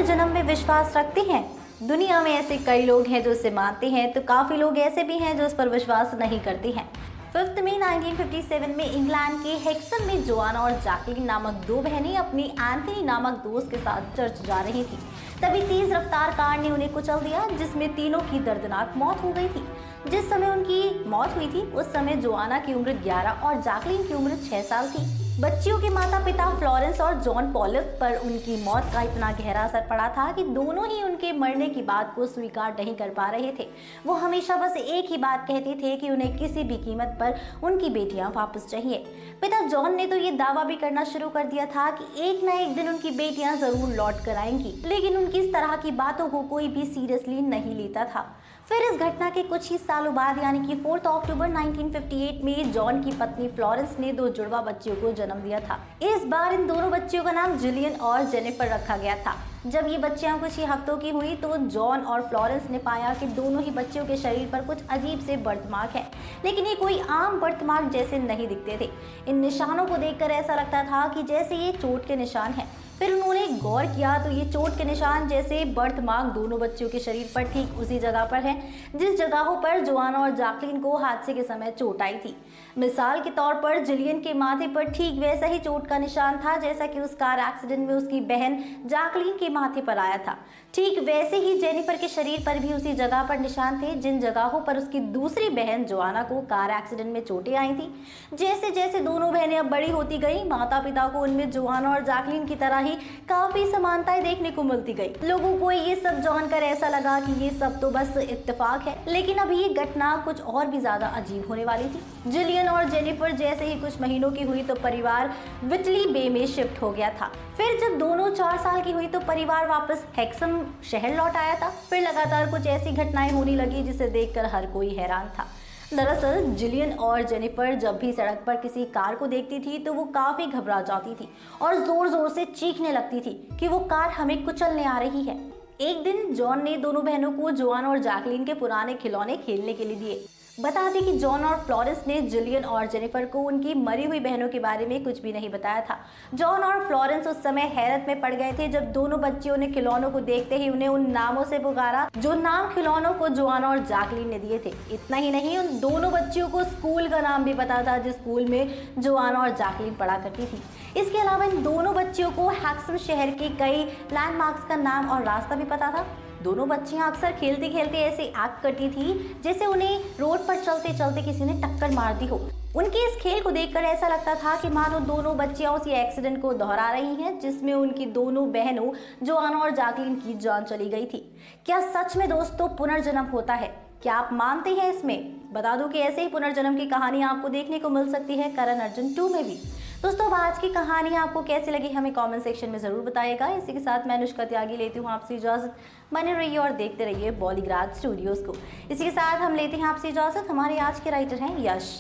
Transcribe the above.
पुनर्जन्म में विश्वास रखते हैं? दुनिया में ऐसे कई लोग हैं जो इसे मानते हैं, तो काफी लोग ऐसे भी हैं जो इस पर विश्वास नहीं करते हैं। 5 मई 1957 में इंग्लैंड के हेक्सन में जोआना और जैकलीन नामक दो बहनें अपनी एंथनी नामक दोस्त के साथ चर्च जा रही थी। तभी तेज रफ्तार कार ने उन्हें कुचल दिया, जिसमें तीनों की दर्दनाक मौत हो गई थी। जिस समय उनकी मौत हुई थी उस समय जोआना की उम्र 11 और जैकलीन की उम्र 6 साल थी। बच्चियों के माता पिता फ्लोरेंस और जॉन पॉलिक पर उनकी मौत का इतना गहरा असर पड़ा था कि दोनों ही उनके मरने की बात को स्वीकार नहीं कर पा रहे थे। वो हमेशा बस एक ही बात कहते थे कि उन्हें किसी भी कीमत पर उनकी बेटियां वापस चाहिए। पिता जॉन ने तो ये दावा भी करना शुरू कर दिया था कि एक ना एक दिन उनकी बेटियां जरूर लौट कर आएंगी, लेकिन उनकी इस तरह की बातों को कोई भी सीरियसली नहीं लेता था। फिर इस घटना के कुछ ही सालों बाद यानी कि 4 अक्टूबर 1958 में जॉन की पत्नी फ्लोरेंस ने दो जुड़वा बच्चियों को जन्म दिया था। इस बार इन दोनों बच्चियों का नाम जिलियन और जेनिफर रखा गया था। जब ये बच्चियां कुछ ही हफ्तों की हुई तो जॉन और फ्लोरेंस ने पाया कि दोनों ही बच्चियों के शरीर पर कुछ अजीब से बर्तमार्क है, लेकिन ये कोई आम बर्तमार्क जैसे नहीं दिखते थे। इन निशानों को देखकर ऐसा लगता था कि जैसे ये चोट के निशान हैं। फिर उन्होंने गौर किया तो ये चोट के निशान जैसे बर्तमार्क दोनों बच्चियों के शरीर पर ठीक उसी जगह पर है जिस जगहों पर जोआना और जैकलीन को हादसे के समय चोट आई थी। मिसाल के तौर पर जिलियन के माथे पर ठीक वैसा ही चोट का निशान था जैसा कि उस कार एक्सीडेंट में उसकी बहन जैकलीन के माथे पर आया था। ठीक वैसे ही जेनिफर के शरीर पर भी उसी जगह पर निशान थे जिन जगहों पर उसकी दूसरी बहन जोआना को कार एक्सीडेंट में चोटें आई थी। जैसे जैसे दोनों बहनें अब बड़ी होती गई, माता पिता को उनमें जोआना और जैकलीन की तरह ही काफी समानताएं देखने को मिलती गई। लोगों को ये सब जानकर ऐसा लगा कि ये सब तो बस इत्तेफाक है, लेकिन अब ये घटना कुछ और भी ज्यादा अजीब होने वाली थी। जिलियन और जेनिफर जैसे ही कुछ महीनों की हुई तो परिवार विटली बे में शिफ्ट हो गया था। फिर जब दोनों 4 साल की हुई तो परिवार वापस हेक्सन शहर लौट आया था। फिर लगातार कुछ ऐसी घटनाएं होने लगी जिसे देखकर हर कोई हैरान था। दरअसल जिलियन और जेनिफर जब भी सड़क पर किसी कार को देखती थी तो वो काफी घबरा जाती थी और जोर जोर से चीखने लगती थी कि वो कार हमें कुचलने आ रही है। एक दिन जॉन ने दोनों बहनों को जोआना और जैकलीन के पुराने खिलौने खेलने के लिए दिए। बता दें कि जॉन और फ्लोरेंस ने जिलियन और जेनिफर को उनकी मरी हुई बहनों के बारे में कुछ भी नहीं बताया था। जॉन और फ्लोरेंस उस समय हैरत में पड़ गए थे जब दोनों बच्चियों ने खिलौनों को देखते ही उन्हें उन नामों से पुकारा जो नाम खिलौनों को जोआना और जैकलीन ने दिए थे। इतना ही नहीं, उन दोनों बच्चियों को स्कूल का नाम भी पता था जिस स्कूल में जोआना और जैकलीन पढ़ा करती थी। इसके अलावा इन दोनों बच्चियों को हेक्सन शहर के कई लैंडमार्क्स का नाम और रास्ता भी पता था। दोनों बच्चियां अक्सर खेलते खेलते ऐसे एक्ट करती थी जैसे उन्हें रोड पर चलते चलते किसी ने टक्कर मार दी हो। उनके इस खेल को देखकर ऐसा लगता था कि मानो दोनों बच्चियां उसी एक्सीडेंट को दोहरा रही हैं जिसमें उनकी दोनों बहनों जोआना और जैकलीन की जान चली गई थी। क्या सच में दोस्तों पुनर्जन्म होता है? क्या आप मानते हैं इसमें? बता दूं कि ऐसे ही पुनर्जन्म की कहानी आपको देखने को मिल सकती है करण अर्जुन 2 में भी। दोस्तों, अब आज की कहानी आपको कैसी लगी हमें कमेंट सेक्शन में जरूर बताइएगा। इसी के साथ मैं अनुष्का त्यागी लेती हूँ आपसे इजाजत। बने रहिए और देखते रहिए बॉलीग्राज स्टूडियोज को। इसी के साथ हम लेते हैं आपसे इजाजत। हमारे आज के राइटर हैं यश।